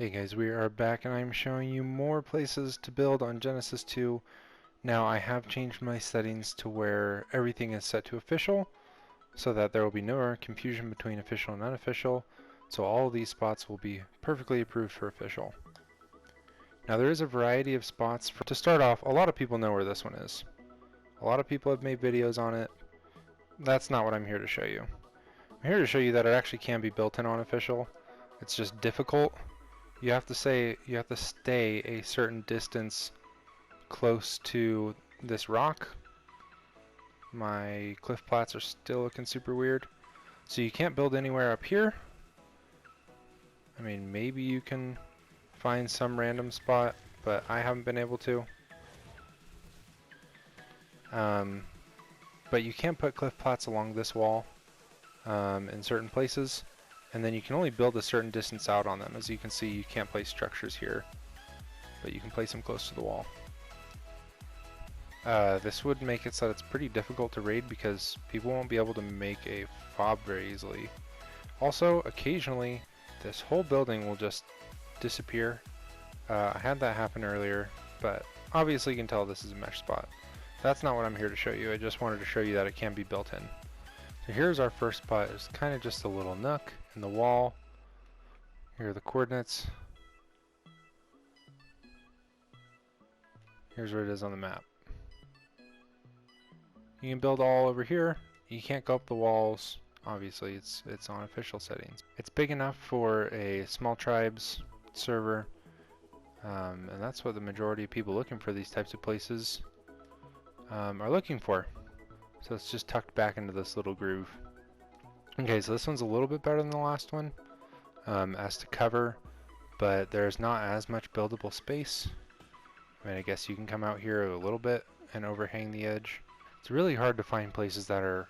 Hey guys, we are back and I'm showing you more places to build on Genesis 2. Now I have changed my settings to where everything is set to official so that there will be no confusion between official and unofficial. So all of these spots will be perfectly approved for official. Now there is a variety of spots. To start off, a lot of people know where this one is. A lot of people have made videos on it. That's not what I'm here to show you. I'm here to show you that it actually can be built in on official. It's just difficult. You have to stay a certain distance close to this rock. My cliff plats are still looking super weird. So you can't build anywhere up here. I mean, maybe you can find some random spot, but I haven't been able to. But you can't put cliff plats along this wall in certain places. And then you can only build a certain distance out on them. As you can see, you can't place structures here, but you can place them close to the wall. This would make it so that it's pretty difficult to raid because people won't be able to make a fob very easily. Also, occasionally, this whole building will just disappear. I had that happen earlier, but obviously you can tell this is a mesh spot. That's not what I'm here to show you. I just wanted to show you that it can be built in. So here's our first spot. It's kind of just a little nook in the wall. Here are the coordinates. Here's where it is on the map. You can build all over here. You can't go up the walls. Obviously, it's on official settings. It's big enough for a small tribes server, and that's what the majority of people looking for these types of places are looking for. So it's just tucked back into this little groove. Okay, so this one's a little bit better than the last one as to cover, but there's not as much buildable space. I mean, I guess you can come out here a little bit and overhang the edge. It's really hard to find places that are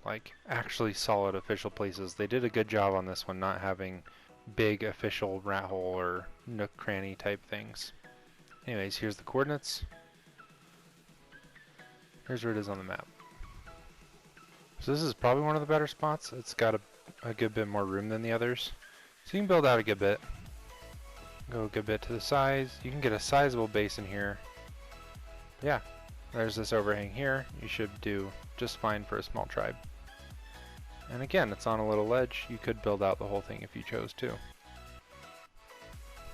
like actually solid official places. They did a good job on this one not having big official rat hole or nook cranny type things. Anyways, here's the coordinates. Here's where it is on the map. So this is probably one of the better spots. It's got a good bit more room than the others. So you can build out a good bit. Go a good bit to the size. You can get a sizable base in here. Yeah, there's this overhang here. You should do just fine for a small tribe. And again, it's on a little ledge. You could build out the whole thing if you chose to.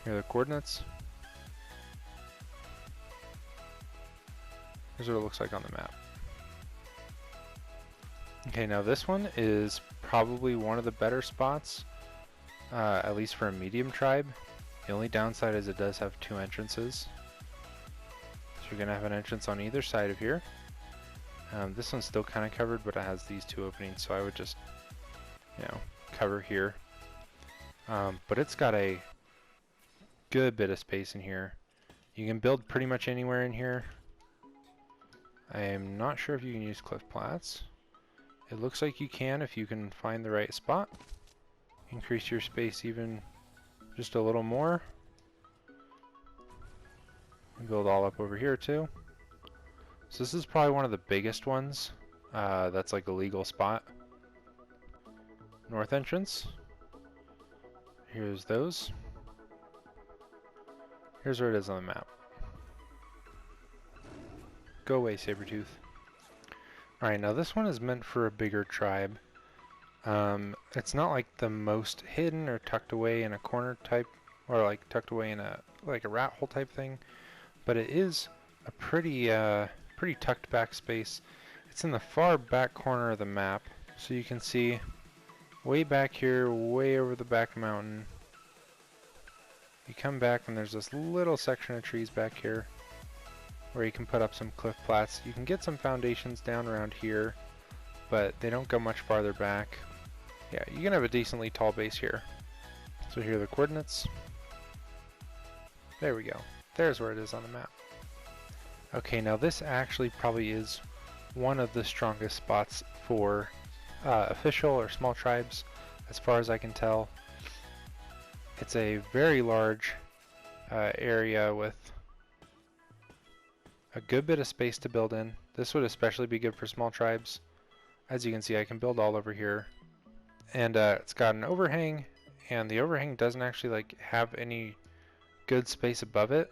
Here are the coordinates. Here's what it looks like on the map. Okay, now this one is probably one of the better spots, at least for a medium tribe. The only downside is it does have two entrances. So you're going to have an entrance on either side of here. This one's still kind of covered, but it has these two openings, so I would just, cover here. But it's got a good bit of space in here. You can build pretty much anywhere in here. I am not sure if you can use cliff plats. It looks like you can if you can find the right spot. Increase your space even just a little more. And build all up over here too. So this is probably one of the biggest ones. That's like a legal spot. North entrance. Here's those. Here's where it is on the map. Go away, Sabretooth. Alright, now this one is meant for a bigger tribe. It's not like the most hidden or tucked away in a corner type, or like tucked away in a rat hole type thing, but it is a pretty tucked back space. It's in the far back corner of the map, so you can see way back here, way over the back mountain. You come back and there's this little section of trees back here where you can put up some cliff plats. You can get some foundations down around here, but they don't go much farther back. Yeah, you can have a decently tall base here. So here are the coordinates. There we go. There's where it is on the map. Okay, now this actually probably is one of the strongest spots for official or small tribes, as far as I can tell. It's a very large area with a good bit of space to build in. This would especially be good for small tribes. As you can see, I can build all over here. And it's got an overhang and the overhang doesn't actually like have any good space above it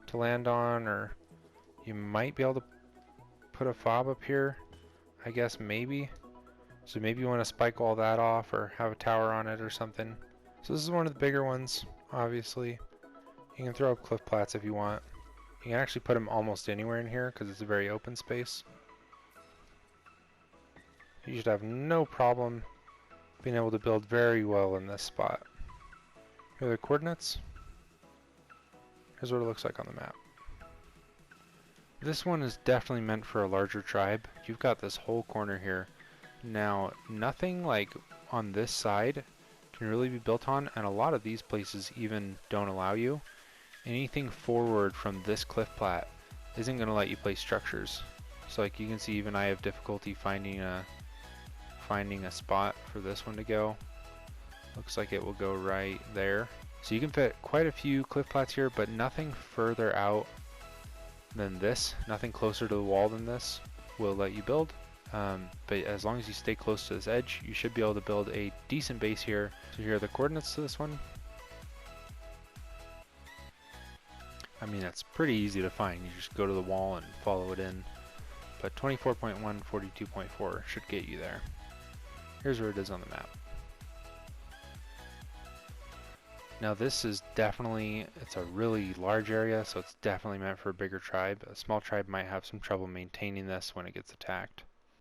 to land on, or you might be able to put a fob up here, I guess, maybe. So maybe you want to spike all that off or have a tower on it or something. So this is one of the bigger ones, obviously. You can throw up cliff plats if you want. You can actually put them almost anywhere in here because it's a very open space. You should have no problem being able to build very well in this spot. Here are the coordinates. Here's what it looks like on the map. This one is definitely meant for a larger tribe. You've got this whole corner here. Now, nothing like on this side can really be built on, and a lot of these places even don't allow you. Anything forward from this cliff plat isn't going to let you place structures. So like you can see, even I have difficulty finding a spot for this one to go. Looks like it will go right there. So you can fit quite a few cliff plats here, but nothing further out than this, nothing closer to the wall than this will let you build. But as long as you stay close to this edge, you should be able to build a decent base here. So here are the coordinates to this one. I mean, it's pretty easy to find. You just go to the wall and follow it in. But 24.1, 42.4 should get you there. Here's where it is on the map. Now this is definitely, it's a really large area, so it's definitely meant for a bigger tribe. A small tribe might have some trouble maintaining this when it gets attacked.